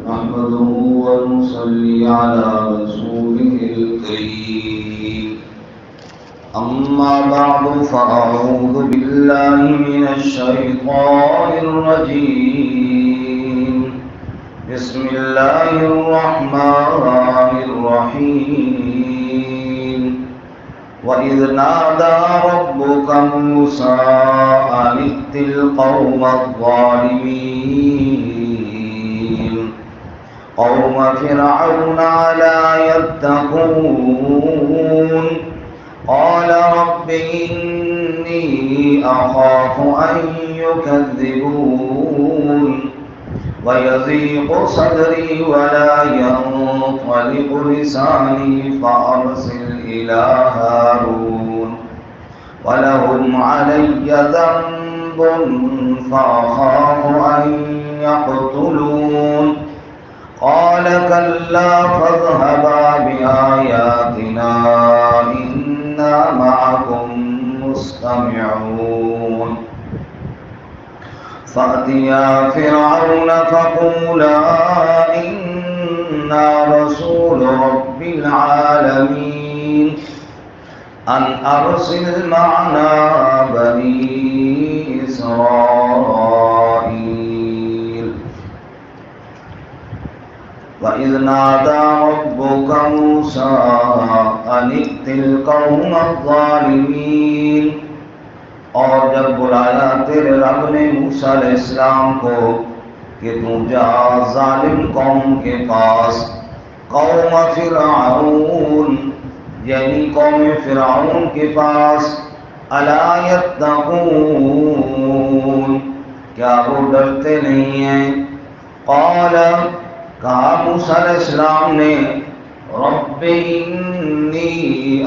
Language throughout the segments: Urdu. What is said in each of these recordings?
نحمده ونصلي على رسوله الكريم أما بعد فأعوذ بالله من الشيطان الرجيم بسم الله الرحمن الرحيم وإذ نادى ربك موسى أن ائت القوم الظالمين قوم فرعون ألا يتقون قال رب إني أخاف أن يكذبون ويضيق صدري ولا ينطلق لساني فأرسل إلى هارون ولهم علي ذنب فأخاف أن يقتلون قال كلا فاذهبا بآياتنا إنا معكم مستمعون فأتيا فرعون فقولا إنا رسول رب العالمين أن أرسل معنا بني إسرائيل وإذ نادى ربك موسى أن ائت القوم الظالمين اور جب بلایا تیرے رب نے موسیٰ علیہ السلام کو کہ تو جا ظالم قوم کے پاس قوم فرعون یعنی قوم فرعون کے پاس الا یتقون کیا وہ ڈرتے نہیں ہیں قال کہا موسیٰ علیہ السلام نے رب انی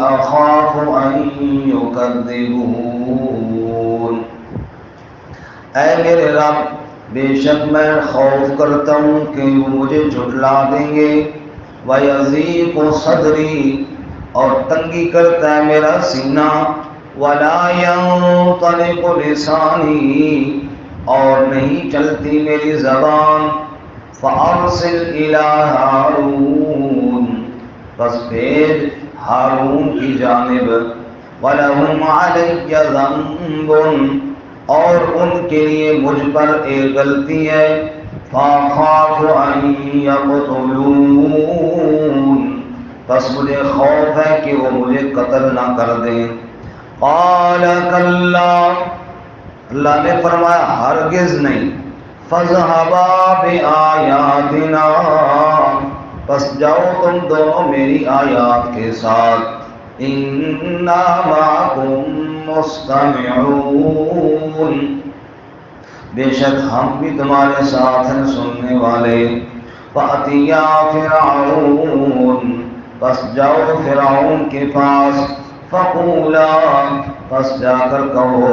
اخاف ان یکذبون اے میرے رب بے شک میں خوف کرتا ہوں کہ وہ مجھے جھٹلا دیں گے وَيَضِيقُ صَدْرِي اور تنگی کرتا ہے میرا سینہ وَلَا يَنطَلِقُ لِسَانِي اور نہیں چلتی میری زبان فَأَرْسِلْ إِلَىٰ هَارُونَ بس بھیج ہارون کی جانب وَلَهُمْ عَلَيَّ ذَنبٌ اور ان کے لیے مجھ پر ایک غلطی ہے فَأَخَافُ أَن يَقْتُلُونَ بس مجھے خوف ہے کہ وہ مجھے قتل نہ کر دیں قَالَ كَلَّا اللہ نے فرمایا ہرگز نہیں فَاذْهَبَا بِآيَاتِنَا بس جاؤ تم دونوں میری آیات کے ساتھ اِنَّا مَعَكُمْ مُسْتَمِعُونَ بے شک ہم بھی تمہارے ساتھ ہیں سننے والے فَأْتِيَا فِرْعَوْنَ بس جاؤ فرعون کے پاس فَقُولَا بس جا کر کہو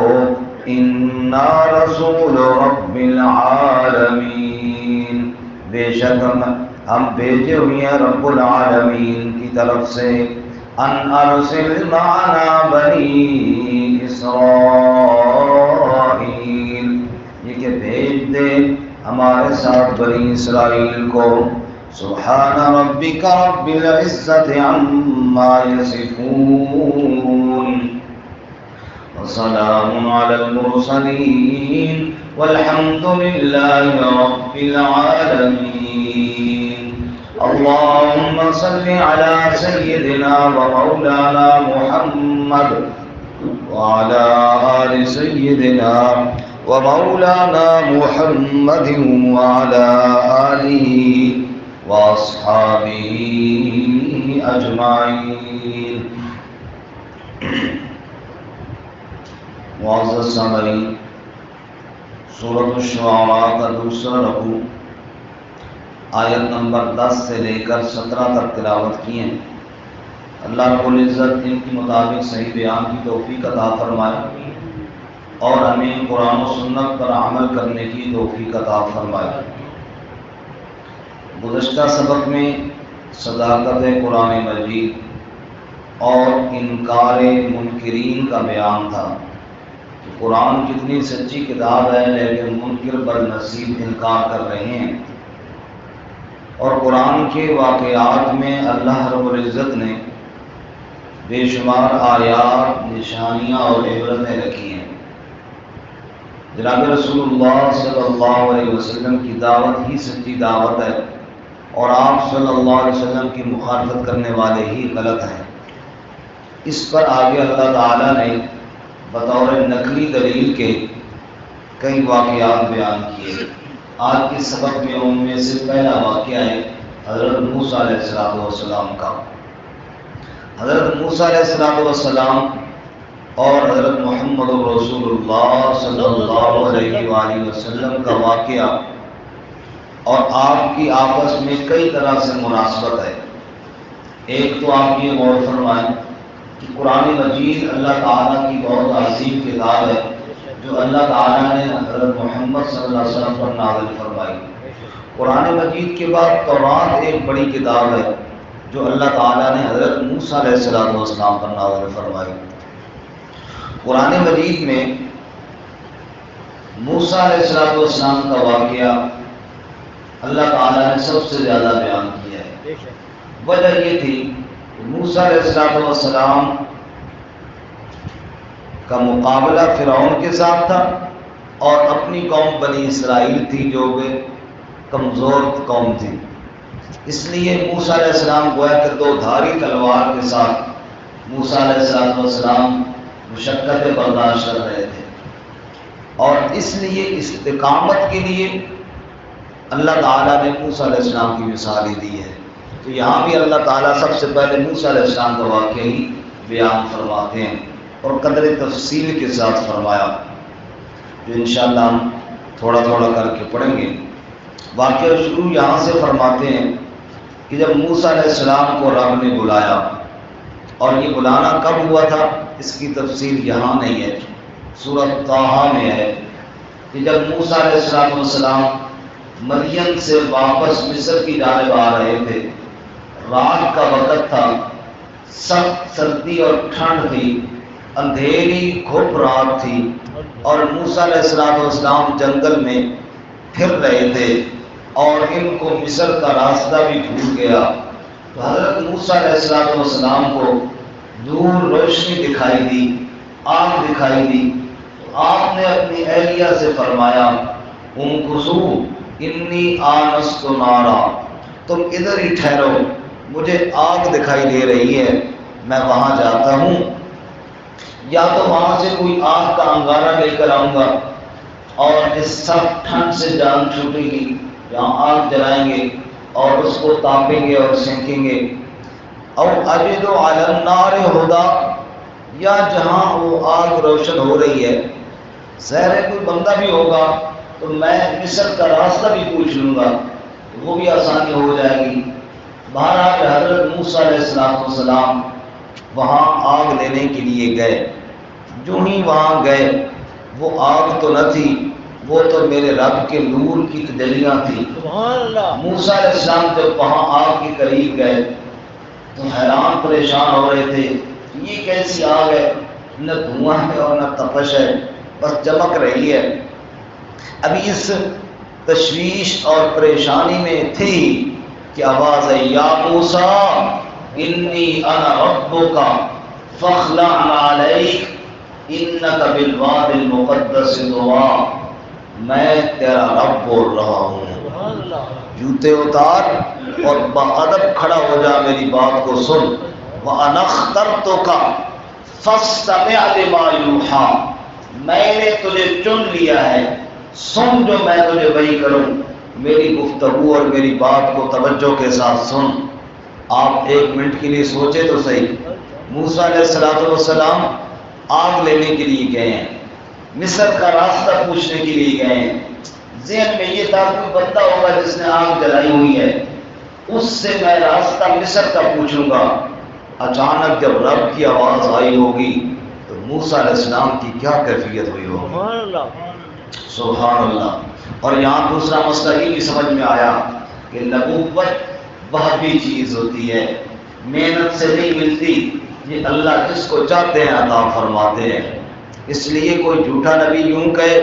اِنَّا رَسُولُ رَبِّ الْعَالَمِينَ بے شک ہم بھیجے ہوئے ہیں رب العالمین کی طرف سے ان ارسل معنا بنی اسرائیل یہ کہ بھیج دے ہمارے ساتھ بنی اسرائیل کو سبحان ربک رب العزت عما یصفون وسلام علی المرسلین والحمد للہ رب العالمین اللهم صل على سيدنا ومولانا محمد وعلى آل سيدنا ومولانا محمد وعلى آله وأصحابه أجمعين معزز سامعین سورۃ الشعراء کا دوسرا رکوع آیت نمبر 10 سے لے کر 17 تک تلاوت کی ہیں اللہ رب العزت ان کے مطابق صحیح بیان کی توفیق عطا فرمائے اور ہمیں قرآن و سنت پر عمل کرنے کی توفیق عطا فرمائے گزشتہ سبق میں صداقت قرآن مجید اور انکار منکرین کا بیان تھا کہ قرآن کتنی سچی کتاب ہے لیکن منکر بد نصیب انکار کر رہے ہیں۔ اور قرآن کے واقعات میں اللہ رب العزت نے بے شمار آیات، نشانیاں اور عبرتیں رکھی ہیں۔ جناب رسول اللہ صلی اللہ علیہ وسلم کی دعوت ہی سچی دعوت ہے، اور آپ صلی اللہ علیہ وسلم کی مخالفت کرنے والے ہی غلط ہیں۔ اس پر آگے اللہ تعالیٰ نے بطور نقلی دلیل کے کئی واقعات بیان کیے۔ آج کے سبق میں ان میں سے پہلا واقعہ ہے حضرت موسیٰ علیہ السلام کا۔ حضرت موسیٰ علیہ السلام اور حضرت محمد رسول اللہ صلی اللہ علیہ وآلہ وسلم کا واقعہ اور آپ کی آپس میں کئی طرح سے مناسبت ہے۔ ایک تو آپ یہ غور فرمائیں کہ قرآن مجید اللہ تعالیٰ کی بہت عظیم کتاب ہے جو اللہ تعالیٰ نے حضرت محمد صلی اللہ علیہ وسلم پر نازل فرمائی۔ قرآن مجید کے بعد تورات ایک بڑی کتاب ہے جو اللہ تعالیٰ نے حضرت موسیٰ علیہ السلام پر نازل فرمائی۔ قرآن مجید میں موسیٰ علیہ السلام کا واقعہ اللہ تعالیٰ نے سب سے زیادہ بیان کیا ہے۔ وجہ یہ تھی کہ موسیٰ علیہ السلام کا مقابلہ فرعون کے ساتھ تھا، اور اپنی قوم بنی اسرائیل تھی جو کہ کمزور قوم تھی۔ اس لیے موسیٰ علیہ السلام گویا کہ دو دھاری تلوار کے ساتھ موسیٰ علیہ السلام مشقتیں برداشت کر رہے تھے، اور اس لیے استقامت کے لیے اللہ تعالیٰ نے موسیٰ علیہ السلام کی مثال ہی دی ہے۔ تو یہاں بھی اللہ تعالیٰ سب سے پہلے موسیٰ علیہ السلام کا واقعہ ہی بیان فرماتے ہیں، اور قدر تفصیل کے ساتھ فرمایا، جو انشاءاللہ ہم تھوڑا تھوڑا کر کے پڑھیں گے۔ واقعہ شروع یہاں سے فرماتے ہیں کہ جب موسیٰ علیہ السلام کو رب نے بلایا، اور یہ بلانا کب ہوا تھا اس کی تفصیل یہاں نہیں ہے، سورۃ طٰہٰ میں ہے کہ جب موسیٰ علیہ السلام مدین سے واپس مصر کی جانب آ رہے تھے، رات کا وقت تھا، سخت سردی اور ٹھنڈ تھی، اندھیری گھپ رات تھی، اور موسیٰ علیہ السلام جنگل میں پھر رہے تھے، اور ان کو مصر کا راستہ بھی بھول گیا۔ تو حضرت موسیٰ علیہ السلام کو دور روشنی دکھائی دی، آگ دکھائی دی، تو آپ نے اپنی اہلیہ سے فرمایا امکثوا انی آنست نارا، تم ادھر ہی ٹھہرو، مجھے آگ دکھائی دے رہی ہے، میں وہاں جاتا ہوں، یا تو وہاں سے کوئی آگ کا انگارہ لے کر آؤں گا، اور اس سخت ٹھنڈ سے جان چھوٹے گی، یہاں آگ جلائیں گے اور اس کو تاپیں گے اور سینکیں گے، اور اجد علی النار ہدی، یا جہاں وہ آگ روشن ہو رہی ہے ظاہر ہے کوئی بندہ بھی ہوگا تو میں مصر کا راستہ بھی پوچھ لوں گا، وہ بھی آسانی ہو جائے گی۔ بہرحال حضرت موسیٰ علیہ السلام وہاں آگ لینے کے لیے گئے۔ جو ہی وہاں گئے، وہ آگ تو نہ تھی، وہ تو میرے رب کے نور کی تجلیاں تھیں۔ موسیٰ علیہ السلام جب وہاں آگ کے قریب گئے تو حیران پریشان ہو رہے تھے، یہ کیسی آگ ہے، نہ دھواں ہے اور نہ تپش ہے، بس چمک رہی ہے۔ ابھی اس تشویش اور پریشانی میں تھی کہ آواز ہے یا موسیٰ انی انا ربک فاخلع علیک انک بالوادی المقدس طویٰ، میں تیرا رب بول رہا ہوں، جوتے اتار اور باادب کھڑا ہو جا، میری بات کو سن۔ وَأَنَا اخْتَرْتُكَ فَاسْتَمِعْ لِمَا يُوحَىٰ، میں نے تجھے چن لیا ہے، سن جو میں تجھے وحی کروں، میری گفتگو اور میری بات کو توجہ کے ساتھ سن۔ آپ ایک منٹ کے لیے سوچے تو صحیح، موسیٰ علیہ السلام آگ لینے کے لیے گئے ہیں، مصر کا راستہ پوچھنے کے لیے گئے ہیں، ذہن میں یہ تھا کوئی بندہ ہوگا جس نے آگ جلائی ہوئی ہے، اس سے میں راستہ مصر کا پوچھوں گا۔ اچانک جب رب کی آواز آئی ہوگی تو موسیٰ علیہ السلام کی کیا کیفیت ہوئی ہوگی، سبحان اللہ۔ اور یہاں دوسرا مسئلہ یہ بھی سمجھ میں آیا کہ نبوت وہ بھی چیز ہوتی ہے، محنت سے نہیں ملتی، یہ اللہ جس کو چاہتے ہیں عطا فرماتے ہیں۔ اس لیے کوئی جھوٹا نبی یوں کہے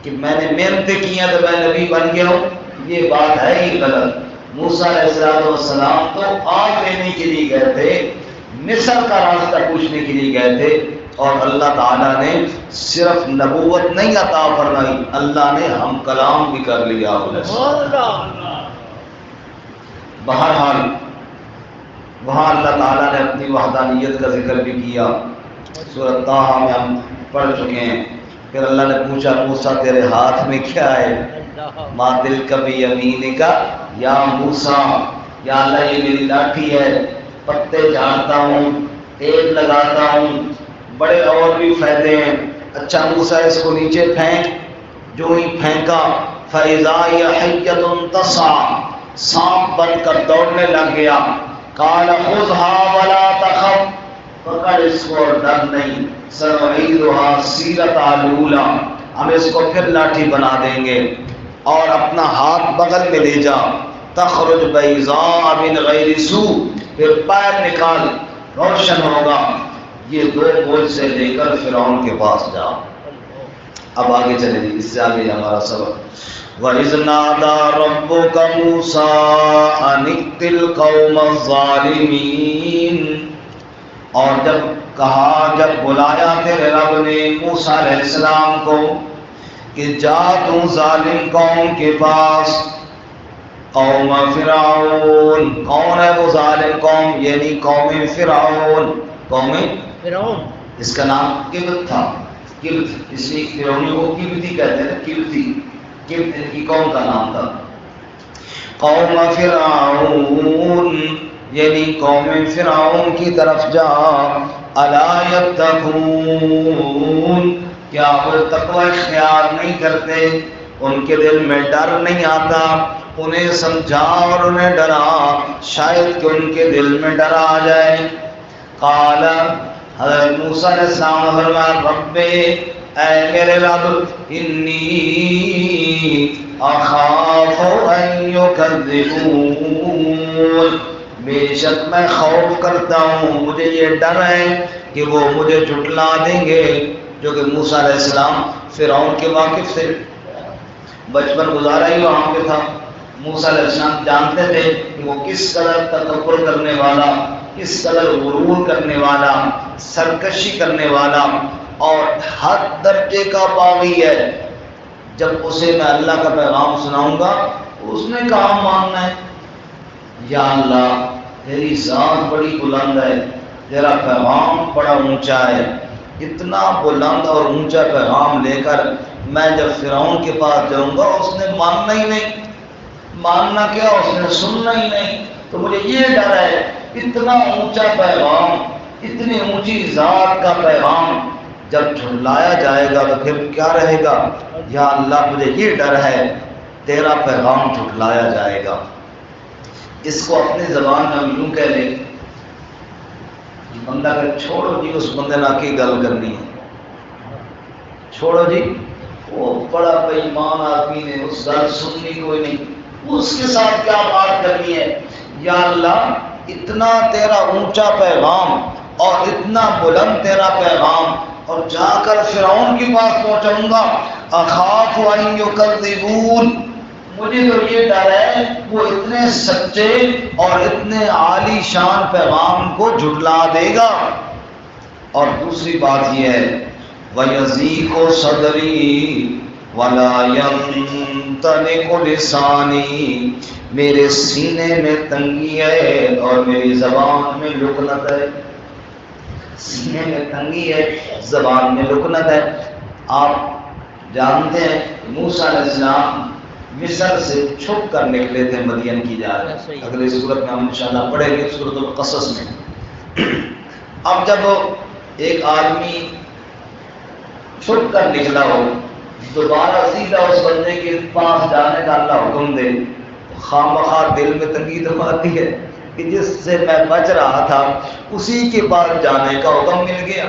کہ میں نے محنتیں کی ہیں تو میں نبی بن گیا ہوں، یہ بات ہے ہی غلط۔ موسیٰ علیہ السلام تو آگ لینے کے لیے گئے تھے، مصر کا راستہ پوچھنے کے لیے گئے تھے، اور اللہ تعالیٰ نے صرف نبوت نہیں عطا فرمائی، اللہ نے ہم کلام بھی کر لیا۔ بہرحال وہاں اللہ تعالیٰ نے اپنی وحدانیت کا ذکر بھی کیا، سورۃ طٰہٰ میں ہم پڑھ چکے ہیں۔ پھر اللہ نے پوچھا موسیٰ تیرے ہاتھ میں کیا ہے؟ ما تلک بیمینک یا موسیٰ، یا اللہ یہ میری لاٹھی ہے، پتے جھاڑتا ہوں، تیل لگاتا ہوں، بڑے اور بھی فائدے ہیں۔ اچھا موسیٰ اس کو نیچے پھینک، جو ہی پھینکا فَإِذَا هِيَ حَيَّةٌ تَسْعَىٰ، سانپ بن کر دوڑنے لگ گیا۔ قَالَ خُذْهَا وَلَا تَخَفْ، پکڑ اس کو اور ڈر نہیں، سَنُعِيدُهَا سِيرَتَهَا الْأُولَىٰ، ہم اس کو پھر لاٹھی بنا دیں گے، اور اپنا ہاتھ بغل میں لے جا، تخرج بیضاء من غیر سوء، پھر پیر نکال روشن ہوگا، یہ دو بوجھ سے لے کر فرعون کے پاس جا۔ اب آگے چلیں جی، اس سے آگے ہمارا سبق۔ وَإِذْ نَادَىٰ رَبُّكَ مُوسَىٰ أَنِ ائْتِ الْقَوْمَ الظَّالِمِينَ، اور جب بلایا تیرے رب نے موسیٰ علیہ السلام کو کہ جا تو ظالم قوم کے پاس، قوم فرعون، کون ہے وہ ظالم قوم؟ یعنی قوم فرعون، قوم فرعون، اس کا نام قبط تھا، قبط، اس لیے فرعونیوں کو قبطی کہتے ہیں، قبطی، قبط ان کی قوم کا نام تھا۔ قوم فرعون یعنی قوم فرعون کی طرف جا، الا یتقون، کیا وہ تقوی اختیار نہیں کرتے؟ ان کے دل میں ڈر نہیں آتا؟ انہیں سمجھا اور انہیں ڈرا، شاید کہ ان کے دل میں ڈر آ جائے۔ قال، حضرت موسیٰ علیہ السلام نے فرمایا رب، اے میرے رب، انی اخاف ان یکذبون، بے شک میں خوف کرتا ہوں، مجھے یہ ڈر ہے کہ وہ مجھے جھٹلا دیں گے، جو کہ موسیٰ علیہ السلام فرعون کے واقف سے بچپن گزارا ہی وہاں پہ تھا۔ موسیٰ علیہ السلام جانتے تھے کہ وہ کس قدر تکبر کرنے والا، کس قدر غرور کرنے والا، سرکشی کرنے والا اور ہر درجے کا باغی ہے۔ جب اسے میں اللہ کا پیغام سناؤں گا اس نے کہاں ماننا ہے؟ یا اللہ تیری ذات بڑی بلند ہے، تیرا پیغام بڑا اونچا ہے، اتنا بلند اور اونچا پیغام لے کر میں جب فرعون کے پاس جاؤں گا اس نے ماننا ہی نہیں، ماننا کیا اس نے سننا ہی نہیں، تو مجھے یہ ڈر ہے اتنا اونچا پیغام، اتنی اونچی ذات کا پیغام جب جھٹلایا جائے گا تو پھر کیا رہے گا؟ یا اللہ مجھے یہ ڈر ہے تیرا پیغام جھٹلایا جائے گا۔ اس کو اپنی زبان میں ہم یوں کہہ لیں، بندہ کہ چھوڑو جی اس بندے نہ کی گل کرنی ہے، چھوڑو جی وہ بڑا بے ایمان آدمی نے اس گل سننی کوئی نہیں، اس کے ساتھ کیا بات کرنی ہے؟ یا اللہ اتنا تیرا اونچا پیغام اور اتنا بلند تیرا پیغام، اور جا کر فرعون کے پاس پہنچاؤں گا، اخاف ان یکذبون، مجھے تو یہ ڈر ہے وہ اتنے سچے اور اتنے عالی شان پیغام کو جھٹلا دے گا۔ اور دوسری بات یہ ہے وَيَضِيقُ صَدْرِي وَلَا يَنطَلِقُ لِسَانِي، میرے سینے میں تنگی ہے اور میری زبان میں لکنت ہے، سینے میں تنگی ہے، زبان میں لکنت ہے۔ آپ جانتے ہیں موسیٰ علیہ السلام مصر سے چھپ کر نکلے تھے مدین کی جانب، اگلی صورت میں ہم انشاءاللہ پڑھیں گے سورۃ القصص میں۔ اب جب ایک آدمی چھپ کر نکلا ہو، دوبارہ سیدھا اس بندے کے پاس جانے کا اللہ حکم دے، خواہ مخواہ دل میں تنگی تو آتی ہے کہ جس سے میں بچ رہا تھا اسی کے پاس جانے کا حکم مل گیا،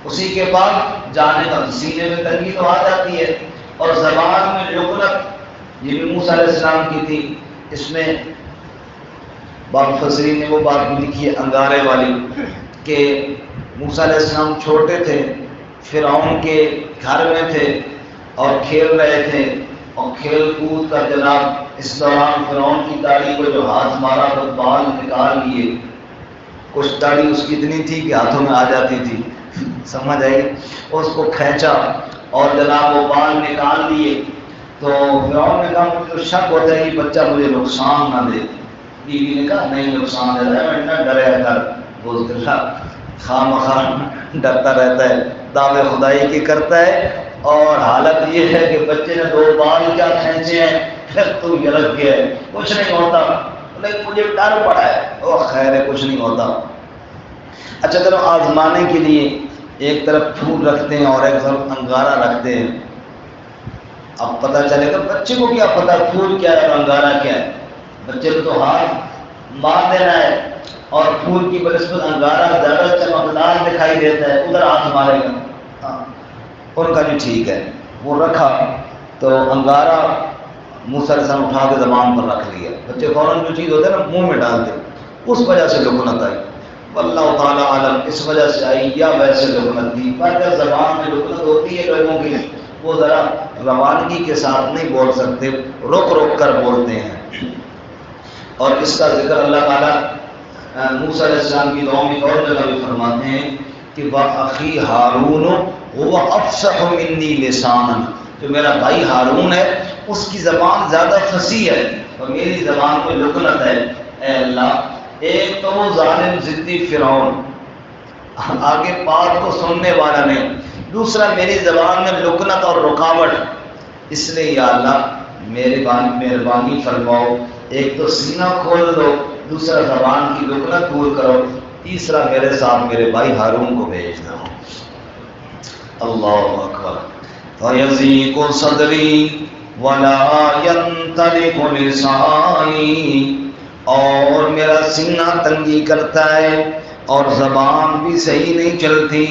اسی کے پاس جانے کا، سینے میں تنگی تو آ جاتی ہے، اور زبان میں لکنت یہ بھی موسیٰ علیہ السلام کی تھی۔ اس میں بعض مفسرین نے وہ بات بھی لکھی ہے انگارے والی کہ موسیٰ علیہ السلام چھوٹے تھے، فرعون کے گھر میں تھے اور کھیل رہے تھے، اور کھیل کود کا جناب اس دوران فرعون کی داڑھی کو جو ہاتھ مارا تو بال نکال لیے. کچھ داڑھی اس کی اتنی تھی کہ ہاتھوں میں آ جاتی تھی, سمجھ آئی, اس کو کھینچا اور جناب وہ بال نکال لیے. تو فرعون نے کہا مجھے تو شک ہوتا ہے کہ بچہ مجھے نقصان نہ دے. بیوی نے کہا نہیں نقصان دے رہا ہے, میں اتنا ڈریا کر, بولتے خواہ مخواہ ڈرتا رہتا ہے, دعوے خدائی کی کرتا ہے, اور حالت یہ ہے کہ بچے نے 2 بال کیا کھینچے ہیں, پھر تو یہ رکھ گیا ہے, کچھ نہیں ہوتا, لیکن مجھے ڈر پڑا ہے. او خیر ہے, کچھ نہیں ہوتا. اچھا چلو آزمانے کے لیے ایک طرف پھول رکھتے ہیں اور ایک طرف انگارہ رکھتے ہیں. اب پتہ چلے گا بچے کو کیا پتا پھول کیا ہے اور انگارہ کیا ہے. بچے کو تو ہاتھ مار دینا ہے, اور پھول کی بنسبت انگارہ زیادہ چمکدار دکھائی دیتا ہے, ادھر ہاتھ مارے گا. ان کا بھی ٹھیک ہے, وہ رکھا تو انگارہ موسیٰ علیہ السلام اٹھا کے زبان پر رکھ لیا. بچے فوراً جو چیز ہوتا ہے نا منہ میں ڈالتے, اس وجہ سے لکنت آئی. واللہ تعالیٰ عالم اس وجہ سے آئی یا ویسے لکنت تھی. پر جب زبان میں لکنت ہوتی ہے لوگوں کی, وہ ذرا روانگی کے ساتھ نہیں بول سکتے, رک رک کر بولتے ہیں. اور اس کا ذکر اللہ تعالیٰ موسیٰ علیہ السلام کی دعا میں اور جگہ بھی فرماتے ہیں کہ وَأَخِي هَارُونُ هُوَ أَفْصَحُ مِنِّي لِسَانًا, جو میرا بھائی ہارون ہے اس کی زبان زیادہ فصیح ہے اور میری زبان میں لکنت ہے. اے اللہ ایک تو وہ ظالم ضدی فرعون آگے بات کو سننے والا نہیں, دوسرا میری زبان میں لکنت اور رکاوٹ, اس لیے یا اللہ میرے مہربانی فرماؤ, ایک تو سینہ کھول دو, دوسرا زبان کی لکنت دور کرو, تیسرا میرے ساتھ میرے بھائی ہارون کو بھیج دو. اللہ اکبر. فَيَضِيقُ صَدْرِي وَلَا يَنطَلِقُ لِسَانِي, اور میرا سینہ تنگی کرتا ہے اور زبان بھی صحیح نہیں چلتی.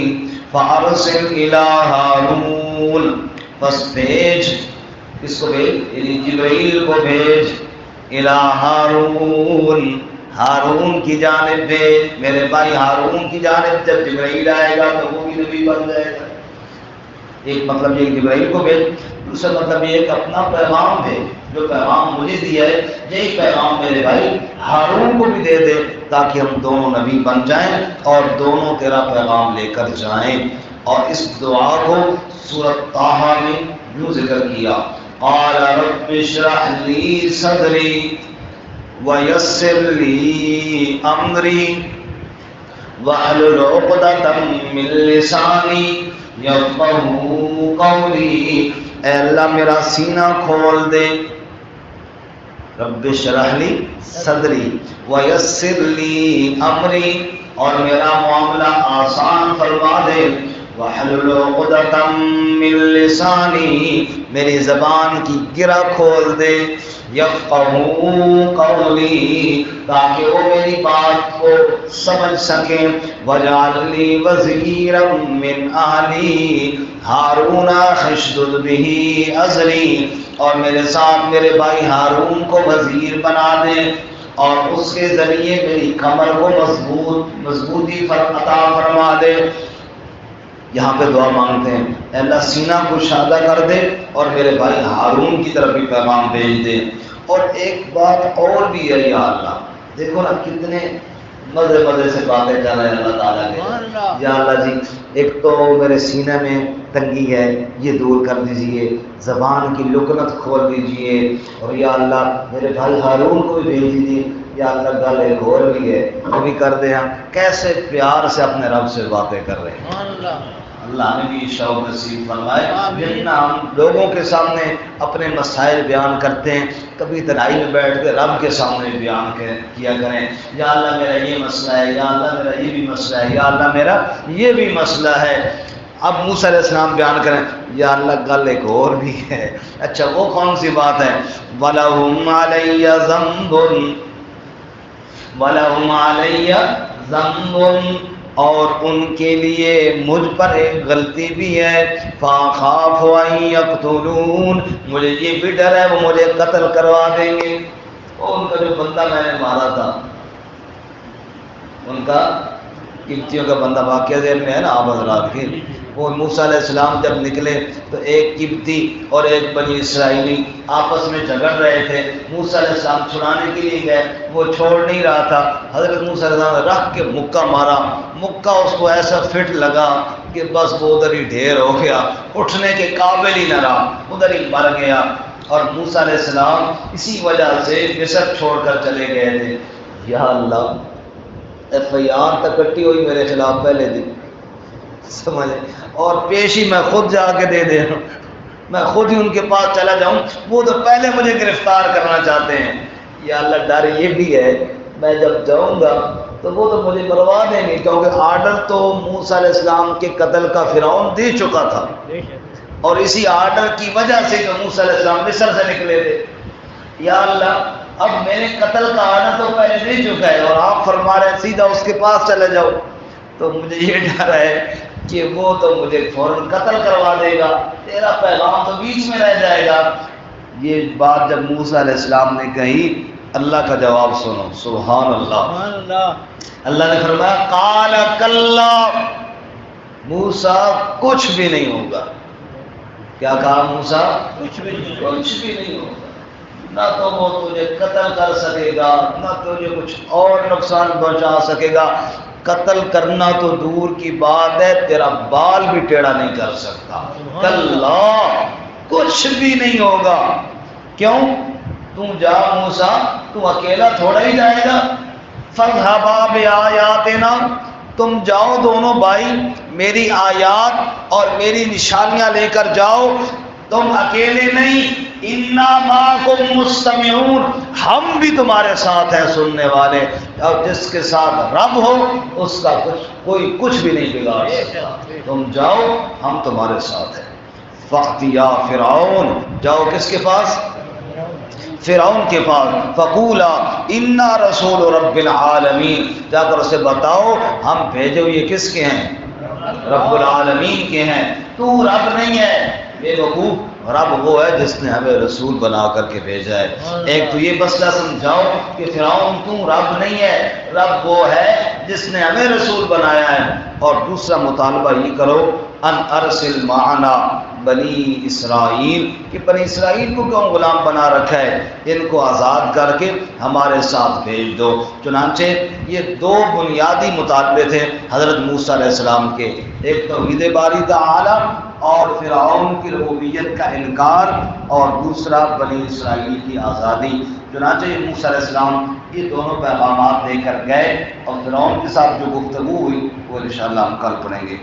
فَأَرْسِلْ إِلَىٰ هَارُونَ, بس بھیج, کس کو بھیج, یعنی جبرائیل کو بھیج. إِلَىٰ هَارُونَ, ہارون کی جانب بھیج, میرے بھائی ہارون کی جانب. جب جبرائیل آئے گا تو وہ بھی نبی بن جائے گا. ایک مطلب یہ جبرائیل کو بھیج, دوسرا مطلب یہ کہ اپنا پیغام بھیج, جو پیغام مجھے دیا ہے یہی پیغام میرے بھائی ہارون کو بھی دے دے, تاکہ ہم دونوں نبی بن جائیں اور دونوں تیرا پیغام لے کر جائیں. اور اس دعا کو سورۃ طٰہٰ میں یوں ذکر کیا, قال رب اشرح لي صدري ويسر لي امری واحلل عقدۃ من لسانی یفقہوا قولی. اے اللہ میرا سینہ کھول دے, رب اشرح لی صدری ویسر لی امری, اور میرا معاملہ آسان فرما دے. واحلل عقدۃ من لسانی, میری زبان کی گرہ کھول دے. یفقہوا قولی, تاکہ وہ میری بات کو سمجھ سکیں. وجعل لی وزیرا من اہلی ہارون اشدد بہ ازری, اور میرے ساتھ میرے بھائی ہارون کو وزیر بنا دے اور اس کے ذریعے میری کمر کو مضبوطی عطا فرما دے. یہاں پہ دعا مانگتے ہیں, اے اللہ سینہ کشادہ کر دے اور میرے بھائی ہارون کی طرف بھی پیغام بھیج دے. اور ایک بات اور بھی ہے یا اللہ, دیکھو نا کتنے مزے مزے سے باتیں کر رہے ہیں اللہ تعالیٰ کے. یا اللہ جی ایک تو میرے سینے میں تنگی ہے, یہ دور کر دیجئے, زبان کی لکنت کھول دیجئے, اور یا اللہ میرے بھائی ہارون کو بھی بھیج دیجئے. یا اللہ گل ایک اور بھی ہے, وہ بھی کر دیں. ہم کیسے پیار سے اپنے رب سے باتیں کر رہے ہیں. اللہ نے بھی شوق نصیب فرمائے. جتنا ہم لوگوں کے سامنے اپنے مسائل بیان کرتے ہیں, کبھی تنہائی میں بیٹھ کے رب کے سامنے بیان کیا کریں. یا اللہ میرا یہ مسئلہ ہے, یا اللہ میرا یہ بھی مسئلہ ہے, یا اللہ میرا یہ بھی مسئلہ ہے. اب موسیٰ علیہ السلام بیان کریں, یا اللہ گل ایک اور بھی ہے. اچھا وہ کون سی بات ہے؟ وَلَهُمْ عَلَيَّ ذَنْبٌ وَلَهُمْ عَلَيَّ ذَنْبٌ, اور ان کے لیے مجھ پر ایک غلطی بھی ہے. فَأَخَافُ أَن يَقْتُلُونِ, مجھے یہ بھی ڈر ہے وہ مجھے قتل کروا دیں گے. اور ان کا جو بندہ میں نے مارا تھا, ان کا قبطیوں کا بندہ واقعہ ذہن میں ہے نا آپ حضرات کے, وہ موسیٰ علیہ السلام جب نکلے تو ایک قبطی اور ایک بنی اسرائیلی آپس میں جھگڑ رہے تھے، موسیٰ علیہ السلام چھڑانے کے لیے گئے، وہ چھوڑ نہیں رہا تھا، حضرت موسیٰ علیہ السلام نے رکھ کے مکہ مارا، مکہ اس کو ایسا فٹ لگا کہ بس وہ ادھر ہی ڈھیر ہو گیا، اٹھنے کے قابل ہی نہ رہا، ادھر ہی مر گیا۔ اور موسیٰ علیہ السلام اسی وجہ سے مصر چھوڑ کر چلے گئے تھے۔ یا اللہ، ایف آئی آر تک کٹی ہوئی میرے خلاف پہلے دن، سمجھے، اور پیشی میں خود جا کے دے دے، میں خود ہی ان کے پاس چلا جاؤں، وہ تو پہلے مجھے گرفتار کرنا چاہتے ہیں۔ یا اللہ، ڈر یہ بھی ہے میں جب جاؤں گا تو وہ تو مجھے مروا دیں گے، کیونکہ آرڈر تو موسیٰ علیہ السلام کے قتل کا فرعون دے چکا تھا، اور اسی آرڈر کی وجہ سے جو موسیٰ علیہ السلام مصر سے نکلے تھے۔ یا اللہ، اب میرے قتل کا آرڈر تو پہلے دے چکا ہے، اور آپ فرما رہے ہیں سیدھا اس کے پاس چلے جاؤ، تو مجھے یہ ڈر ہے کہ وہ تو مجھے فوراً قتل کروا دے گا، تیرا پیغام تو بیچ میں رہ جائے گا۔ یہ بات جب موسیٰ علیہ السلام نے کہی، اللہ کا جواب سنو، سبحان اللہ۔ اللہ نے فرمایا قال کلا، موسیٰ کچھ بھی نہیں ہوگا۔ کیا کہا موسیٰ؟ کچھ بھی نہیں ہوگا، نہ تو وہ تجھے قتل کر سکے گا، نہ تجھے کچھ اور نقصان پہنچا سکے گا، قتل کرنا تو دور کی بات ہے، تیرا بال بھی ٹیڑھا نہیں کر سکتا۔ کلا، کچھ بھی نہیں ہوگا۔ کیوں؟ تم جا موسیٰ، تم اکیلا تھوڑا ہی جائے گا، فاذھبا بآیاتنا، تم جاؤ دونوں بھائی، میری آیات اور میری نشانیاں لے کر جاؤ، تم اکیلے نہیں، انا معکم مستمعون، ہم بھی تمہارے ساتھ ہیں سننے والے، اور جس کے ساتھ رب ہو اس کا کوئی کچھ بھی نہیں بگاڑ سکتا، تم جاؤ، ہم تمہارے ساتھ ہیں۔ فَأْتِيَا فرعون، جاؤ کس کے پاس؟ فرعون کے پاس، فقولا انا رسول رب العالمین، جا کر اسے بتاؤ ہم بھیجے ہوئے کس کے ہیں؟ رب العالمین کے ہیں، تو رب نہیں ہے بے وقوف، رب وہ ہے جس نے ہمیں رسول بنا کر کے بھیجا ہے۔ ایک تو یہ مسئلہ سمجھاؤ کہ فرعون تو رب نہیں ہے، رب وہ ہے جس نے ہمیں رسول بنایا ہے، اور دوسرا مطالبہ یہ کرو ان ارسل معنا بنی اسرائیل، کہ بنی اسرائیل کو کیوں غلام بنا رکھا ہے، ان کو آزاد کر کے ہمارے ساتھ بھیج دو۔ چنانچہ یہ دو بنیادی مطالبے تھے حضرت موسیٰ علیہ السلام کے، ایک توحید باری تعالی اور فرعون کی ربوبیت کا انکار، اور دوسرا بنی اسرائیل کی آزادی۔ چنانچہ یہ موسیٰ علیہ السلام یہ دونوں پیغامات لے کر گئے، اور فرعون کے ساتھ جو گفتگو ہوئی وہ انشاءاللہ ہم کل پڑھیں گے۔